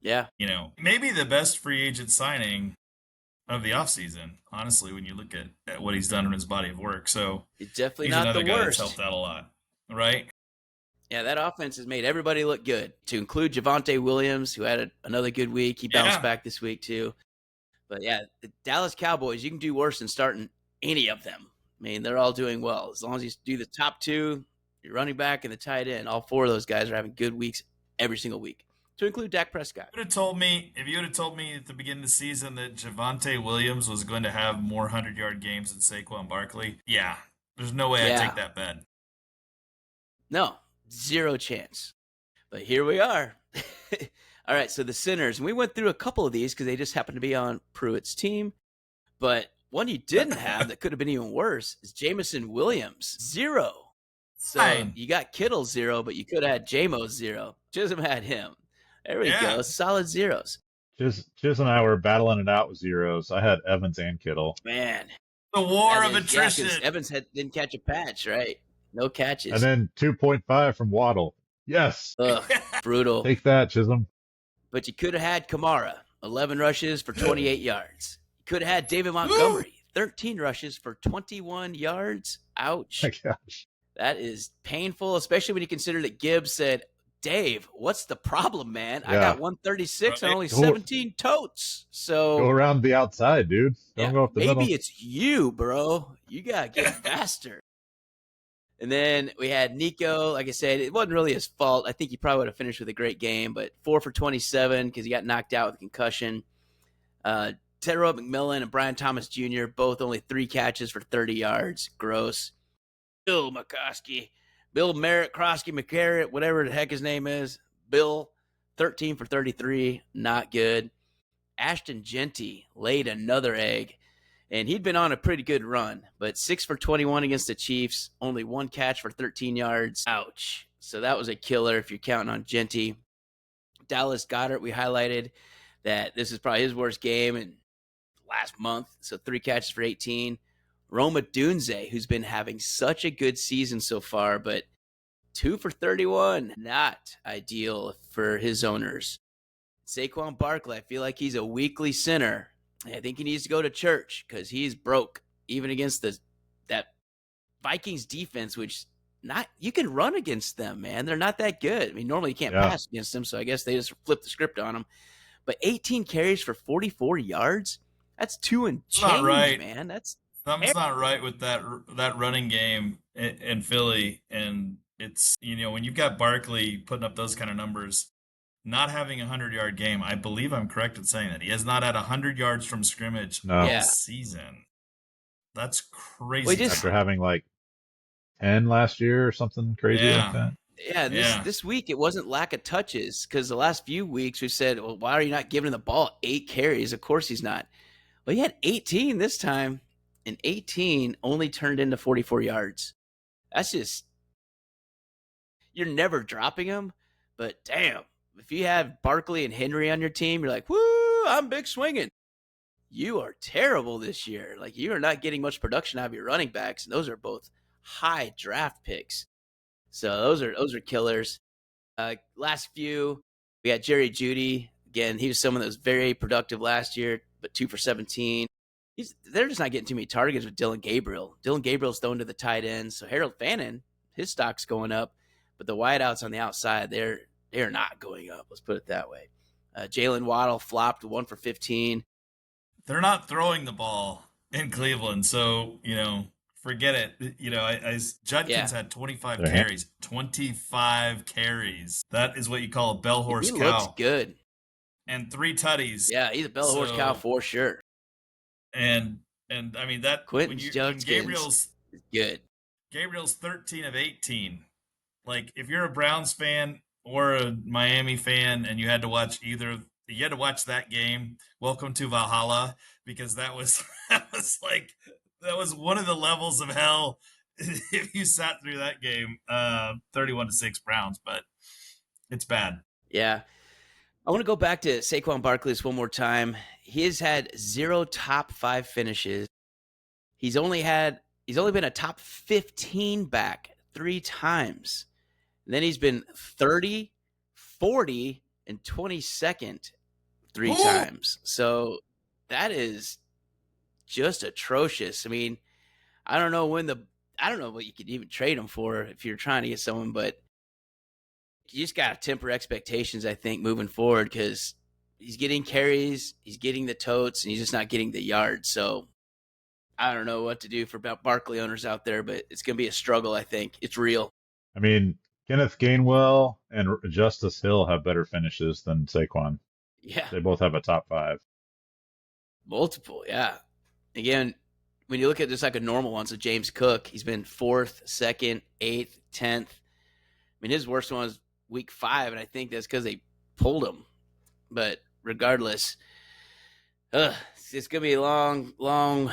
maybe the best free agent signing of the offseason, honestly, when you look at what he's done in his body of work. So he's definitely not the worst. Guy that's helped out a lot, right? Yeah, that offense has made everybody look good, to include Javonte Williams, who had another good week. He bounced back this week, too. But yeah, the Dallas Cowboys, you can do worse than starting any of them. I mean, they're all doing well. As long as you do the top 2, your running back and the tight end, all 4 of those guys are having good weeks every single week, to include Dak Prescott. If you would have told me at the beginning of the season that Javonte Williams was going to have more 100-yard games than Saquon Barkley, there's no way I'd take that bet. No. 0 chance. But here we are. All right, so the Sinners. And we went through a couple of these because they just happened to be on Pruitt's team. But one you didn't have that could have been even worse is Jameson Williams. 0. So you got Kittle 0, but you could have had Jamo 0. Chisholm had him. There we go. Solid 0s. Chiz and I were battling it out with 0s. I had Evans and Kittle. Man. The war of attrition. Evans didn't catch a patch, right? No catches. And then 2.5 from Waddle. Yes. Ugh, brutal. Take that, Chisholm. But you could have had Kamara, 11 rushes for 28 yards. You could have had David Montgomery, 13 rushes for 21 yards. Ouch. My gosh. That is painful, especially when you consider that Gibbs said, Dave, what's the problem, man? I got 136 and only 17 totes. So go around the outside, dude. Don't go up the middle. Maybe it's you, bro. You got to get faster. And then we had Nico. Like I said, it wasn't really his fault. I think he probably would have finished with a great game, but 4 for 27 because he got knocked out with a concussion. Terrell McMillan and Brian Thomas Jr., both only 3 catches for 30 yards. Gross. Bill McCoskey. Bill Merritt, Krosky, McCarrett, whatever the heck his name is. Bill, 13 for 33. Not good. Ashton Genty laid another egg. And he'd been on a pretty good run, but 6 for 21 against the Chiefs, only 1 catch for 13 yards. Ouch. So that was a killer if you're counting on Genty. Dallas Goedert, we highlighted that this is probably his worst game in last month. So 3 catches for 18. Roma Dunze, who's been having such a good season so far, but 2 for 31, not ideal for his owners. Saquon Barkley, I feel like he's a weekly sinner. I think he needs to go to church because he's broke, even against that Vikings defense, which you can run against them, man. They're not that good. I mean, normally you can't pass against them, so I guess they just flip the script on them. But 18 carries for 44 yards, that's 2 and change, man. That's something's not right with that running game in Philly, and it's when you've got Barkley putting up those kind of numbers. Not having a 100-yard game, I believe I'm correct in saying that. He has not had 100 yards from scrimmage this season. That's crazy. After having like 10 last year or something crazy like that. Yeah, this week it wasn't lack of touches because the last few weeks we said, well, why are you not giving him the ball 8 carries? Of course he's not. Well, he had 18 this time, and 18 only turned into 44 yards. That's just – you're never dropping him, but damn. If you have Barkley and Henry on your team, you're like, woo, I'm big swinging. You are terrible this year. Like, you are not getting much production out of your running backs, and those are both high draft picks. So those are killers. Last few, we got Jerry Jeudy, Again, he was someone that was very productive last year, but 2 for 17. They're just not getting too many targets with Dylan Gabriel. Dylan Gabriel's thrown to the tight end, so Harold Fannin, his stock's going up, but the wideouts on the outside, they're not going up. Let's put it that way. Jalen Waddle flopped 1 for 15. They're not throwing the ball in Cleveland, so forget it. Judkins had 25 carries. 25 carries. That is what you call a bell horse cow. He looks good. And 3 tutties. Yeah, he's a bell horse cow for sure. And I mean that when Gabriel's good. Gabriel's 13 of 18. Like if you're a Browns fan or a Miami fan and you had to watch that game, welcome to Valhalla, because that was one of the levels of hell if you sat through that game. 31-6 Browns, but it's bad. Yeah. I want to go back to Saquon Barkley one more time. He has had 0 top 5 finishes. He's only been a top 15 back 3 times. And then he's been 30, 40, and 22nd 3 times. So that is just atrocious. I mean, I don't know what you could even trade him for if you're trying to get someone, but you just got to temper expectations, I think, moving forward, because he's getting carries, he's getting the totes, and he's just not getting the yards. So I don't know what to do for Barkley owners out there, but it's going to be a struggle, I think. It's real. I mean, Kenneth Gainwell and Justice Hill have better finishes than Saquon. Yeah. They both have a top 5. Multiple, yeah. Again, when you look at just like a normal one, so James Cook, he's been 4th, 2nd, 8th, 10th. I mean, his worst one was week 5, and I think that's because they pulled him. But regardless, it's going to be a long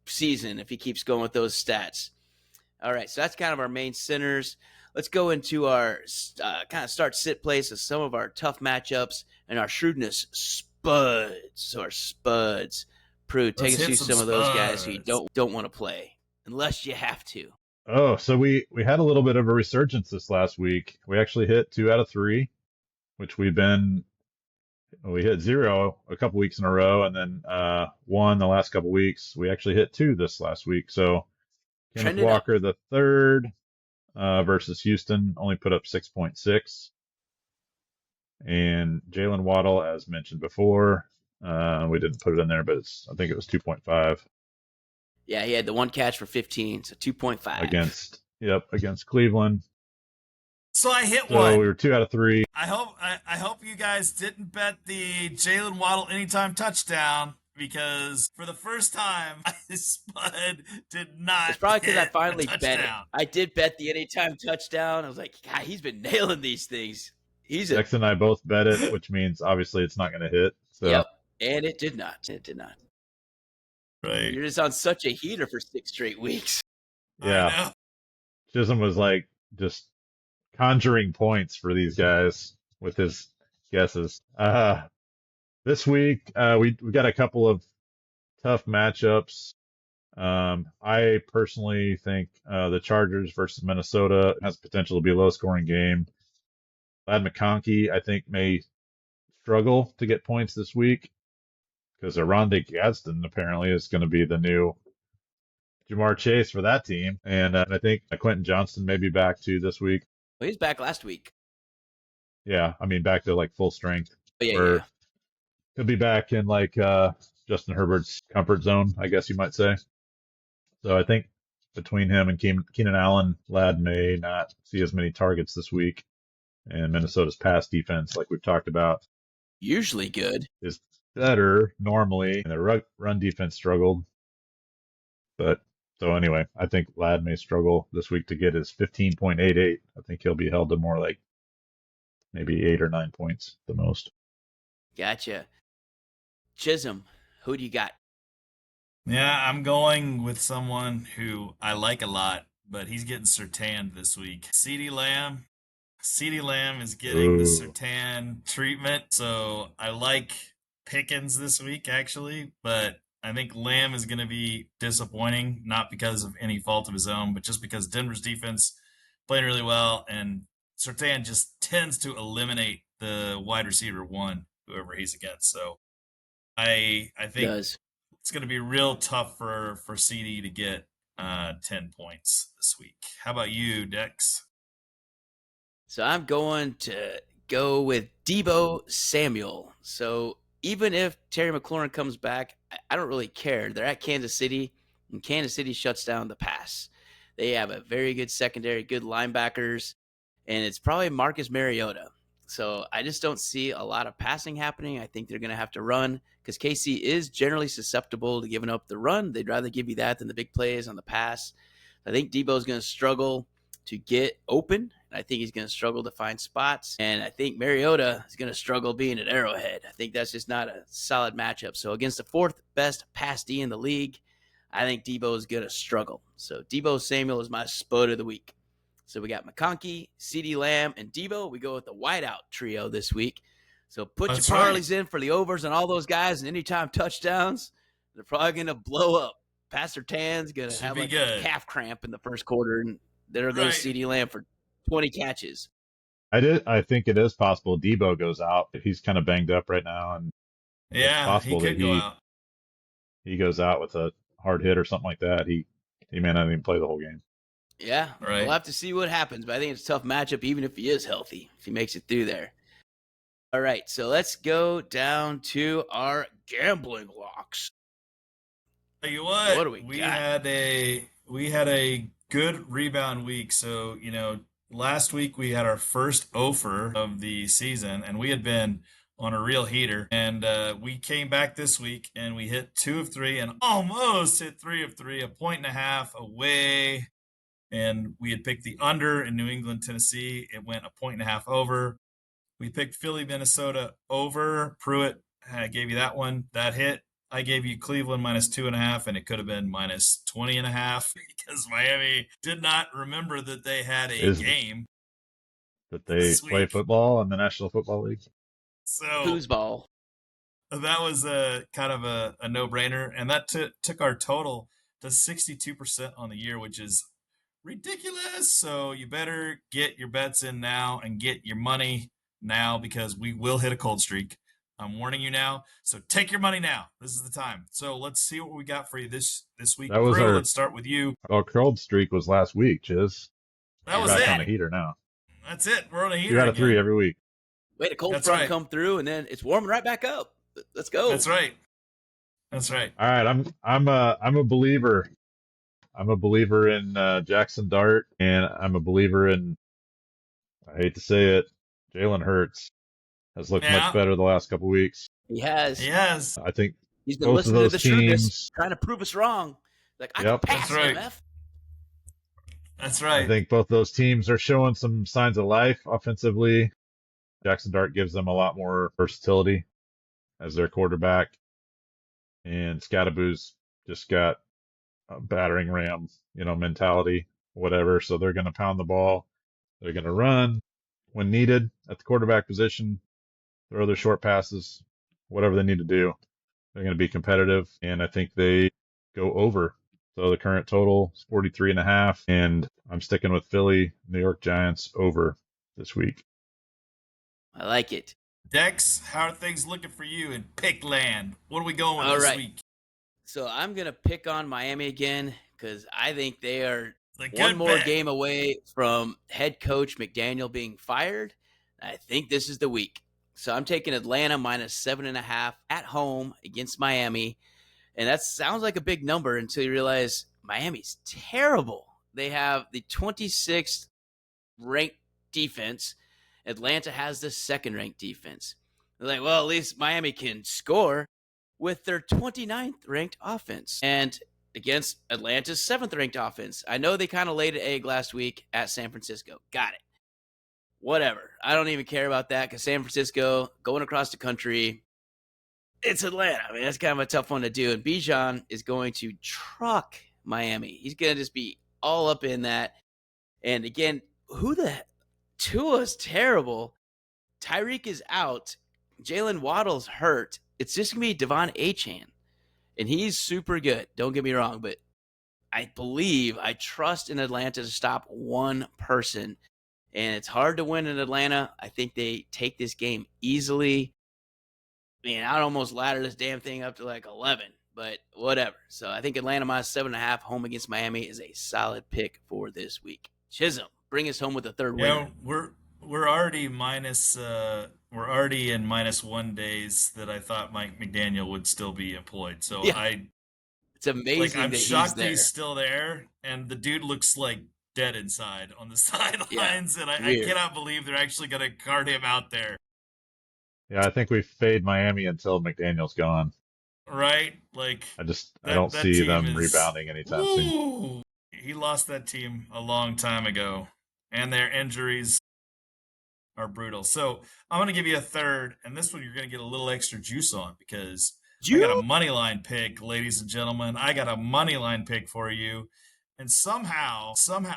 season if he keeps going with those stats. All right, so that's kind of our main centers. Let's go into our kind of start sit place of some of our tough matchups and our shrewdness spuds. So our spuds. Prue, take us through some of those guys who you don't want to play unless you have to. Oh, so we had a little bit of a resurgence this last week. We actually hit 2 out of 3, which we hit 0 a couple weeks in a row, and then 1 the last couple weeks. We actually hit 2 this last week. So Kenneth Walker the third versus Houston only put up 6.6, and Jalen Waddle, as mentioned before, we didn't put it in there, but I think it was 2.5. Yeah, he had the 1 catch for 15, so 2.5 against Cleveland. So I hit 1. So we were 2 out of 3. I hope you guys didn't bet the Jalen Waddle anytime touchdown, because for the first time, Spud did not. It's probably because I finally bet it. I did bet the anytime touchdown. I was like, God, he's been nailing these things. Dex and I both bet it, which means obviously it's not going to hit. So. Yep, and it did not. Right. You're just on such a heater for 6 straight weeks. Yeah. Chisholm was like just conjuring points for these guys with his guesses. This week, we got a couple of tough matchups. I personally think the Chargers versus Minnesota has potential to be a low-scoring game. Ladd McConkey, I think, may struggle to get points this week because Rondé Gadsden apparently is going to be the new Jamar Chase for that team. And I think Quentin Johnston may be back too this week. Well, he's back last week. Yeah, I mean, back to like full strength. Yeah. He'll be back in like Justin Herbert's comfort zone, I guess you might say. So I think between him and Keenan Allen, Ladd may not see as many targets this week. And Minnesota's pass defense, like we've talked about, usually good, is better normally. And their run defense struggled. But so anyway, I think Ladd may struggle this week to get his 15.88. I think he'll be held to more like maybe 8 or 9 points the most. Gotcha. Chisholm, who do you got? Yeah, I'm going with someone who I like a lot, but he's getting Surtain this week. CeeDee Lamb. CeeDee Lamb is getting the Surtain treatment, so I like Pickens this week, actually, but I think Lamb is going to be disappointing, not because of any fault of his own, but just because Denver's defense played really well, and Surtain just tends to eliminate the wide receiver 1. whoever he's against. So I think it's going to be real tough for CD to get 10 points this week. How about you, Dex? So I'm going to go with Deebo Samuel. So even if Terry McLaurin comes back, I don't really care. They're at Kansas City, and Kansas City shuts down the pass. They have a very good secondary, good linebackers, and it's probably Marcus Mariota. So I just don't see a lot of passing happening. I think they're going to have to run because KC is generally susceptible to giving up the run. They'd rather give you that than the big plays on the pass. I think Deebo is going to struggle to get open. I think he's going to struggle to find spots. And I think Mariota is going to struggle being at Arrowhead. I think that's just not a solid matchup. So against the fourth best pass D in the league, I think Deebo is going to struggle. So Deebo Samuel is my spud of the week. So we got McConkey, CeeDee Lamb, and Deebo. We go with the whiteout trio this week. So put your parlays in for the overs on all those guys and anytime touchdowns. They're probably going to blow up. Pastor Tan's going to have like a calf cramp in the first quarter, and there goes CeeDee Lamb for 20 catches. I think it is possible Deebo goes out. He's kind of banged up right now, and it's possible he could go out. He goes out with a hard hit or something like that. He may not even play the whole game. Yeah, we'll have to see what happens, but I think it's a tough matchup even if he is healthy, if he makes it through there. All right, so let's go down to our gambling locks. Tell you what do we got? had a good rebound week. So, last week we had our first offer of the season, and we had been on a real heater. And we came back this week and we hit 2 of 3 and almost hit 3 of 3, a 1.5 away. And we had picked the under in New England, Tennessee. It went a 1.5 over. We picked Philly, Minnesota over. Pruitt gave you that one. That hit. I gave you Cleveland minus 2.5, and it could have been minus 20.5 because Miami did not remember that they had a game. That they play football in the National Football League. So foosball. That was kind of a no-brainer, and that took our total to 62% on the year, which is ridiculous. So you better get your bets in now and get your money now because we will hit a cold streak. I'm warning you now. So take your money now. This is the time. So let's see what we got for you this week. That was let's start with you. Our cold streak was last week, Chiz. That was back on the heater now. That's it. We're on a heater. 2 out of 3 every week. Wait, a cold front come through, and then it's warming right back up. Let's go. That's right. All right, I'm a believer. I'm a believer in Jackson Dart, and I'm a believer in, I hate to say it, Jalen Hurts has looked much better the last couple weeks. He has. I think he's been listening to the Shrewdness, trying to prove us wrong. Like, I can pass him, F. That's right. I think both those teams are showing some signs of life offensively. Jackson Dart gives them a lot more versatility as their quarterback. And Scadaboo's just got a battering ram, mentality, whatever. So they're going to pound the ball. They're going to run when needed at the quarterback position, throw their short passes, whatever they need to do. They're going to be competitive, and I think they go over. So the current total is 43.5, and I'm sticking with Philly, New York Giants over this week. I like it. Dex, how are things looking for you in pick land? What are we going with this week? So I'm going to pick on Miami again because I think they are one more game away from head coach McDaniel being fired. I think this is the week. So I'm taking Atlanta minus 7.5 at home against Miami. And that sounds like a big number until you realize Miami's terrible. They have the 26th ranked defense. Atlanta has the second ranked defense. They're like, well, at least Miami can score with their 29th ranked offense and against Atlanta's 7th ranked offense. I know they kind of laid an egg last week at San Francisco. Got it. Whatever. I don't even care about that because San Francisco going across the country, it's Atlanta. I mean, that's kind of a tough one to do. And Bijan is going to truck Miami. He's going to just be all up in that. And again, Tua's terrible. Tyreek is out. Jalen Waddle's hurt. It's just going to be Devon Achane. And he's super good. Don't get me wrong. But I trust in Atlanta to stop one person. And it's hard to win in Atlanta. I think they take this game easily. mean, I'd almost ladder this damn thing up to like 11, but whatever. So I think Atlanta minus 7.5 home against Miami is a solid pick for this week. Chisholm, bring us home with a third winner. We're already minus we're already in -1 days that I thought Mike McDaniel would still be employed. So Yeah, it's amazing I'm that he's shocked that there. he's still there, and the dude looks like dead inside on the sidelines, and I Weird. cannot believe they're actually going to cart him out there. Yeah, I think we fade Miami until McDaniel's gone. Right? Like I don't that see team them is. rebounding anytime soon. Woo! He lost that team a long time ago, and their injuries are brutal. So I'm going to give you a third, and this one you're going to get a little extra juice on because I got a money line pick, ladies and gentlemen. I got a money line pick for you. And somehow,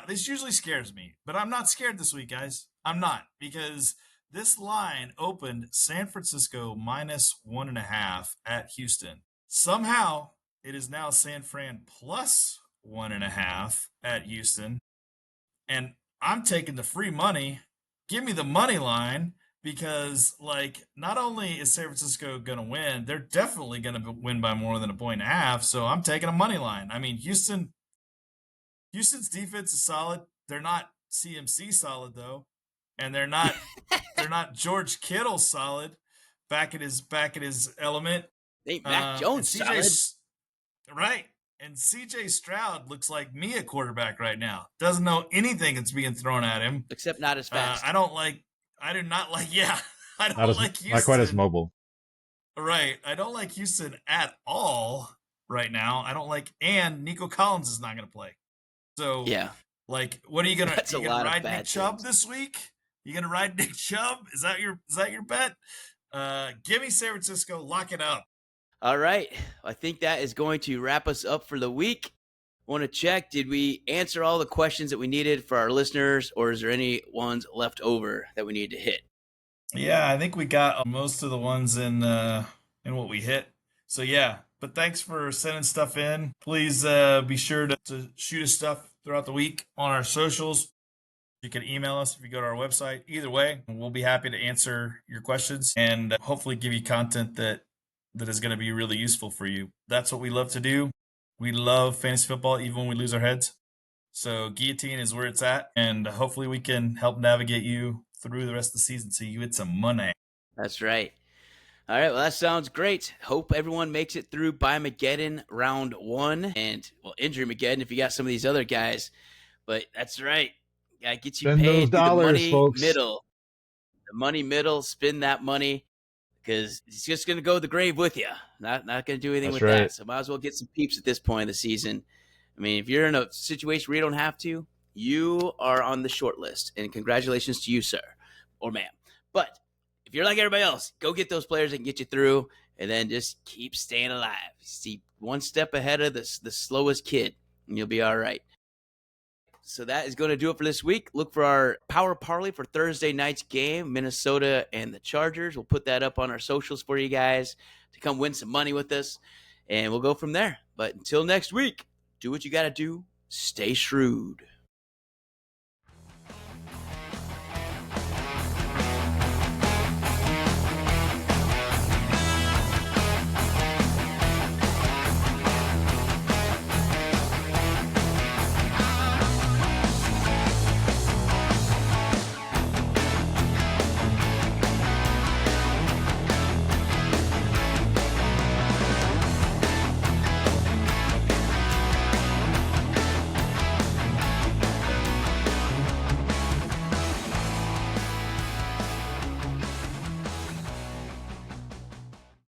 this usually scares me, but I'm not scared this week, guys. I'm not, because this line opened San Francisco -1.5 at Houston. Somehow, it is now San Fran +1.5 at Houston. And I'm taking the free money. Give me the money line, because, like, not only is San Francisco going to win, they're definitely going to win by more than 1.5. So I'm taking a money line. I mean, Houston's defense is solid. They're not CMC solid though, and they're not George Kittle solid back at his element. Hey, Mac Jones solid. Right. And CJ Stroud looks like me at quarterback right now. Doesn't know anything that's being thrown at him. Except not as fast. I do not like I don't like Houston. Not quite as mobile. Right. I don't like Houston at all right now. I don't like, and Nico Collins is not going to play. So yeah, like, what are you gonna? That's you gonna ride Nick Chubb this week? You gonna ride Nick Chubb? Is that your bet? Give me San Francisco. Lock it up. All right. I think that is going to wrap us up for the week. Want to check, did we answer all the questions that we needed for our listeners, or is there any ones left over that we need to hit? Yeah, I think we got most of the ones in what we hit. So yeah, but thanks for sending stuff in. Please be sure to shoot us stuff throughout the week on our socials. You can email us if you go to our website. Either way, we'll be happy to answer your questions and hopefully give you content that is going to be really useful for you. That's what we love to do. We love fantasy football even when we lose our heads. So guillotine is where it's at, and hopefully we can help navigate you through the rest of the season so you get some money. That's right. All right, well, that sounds great. Hope everyone makes it through Buy-Mageddon round 1, and, well, Injury Mageddon if you got some of these other guys. But that's right. Got to get you Spend paid those through dollars, the money folks. middle. The money middle, spend that money, because it's just going to go to the grave with you. Not going to do anything That's with right. that. So might as well get some peeps at this point of the season. I mean, if you're in a situation where you don't have to, you are on the short list. And congratulations to you, sir or ma'am. But if you're like everybody else, go get those players that can get you through, and then just keep staying alive. See, one step ahead of the slowest kid, and you'll be all right. So that is going to do it for this week. Look for our Power Parlay for Thursday night's game, Minnesota and the Chargers. We'll put that up on our socials for you guys to come win some money with us, and we'll go from there. But until next week, do what you got to do. Stay shrewd.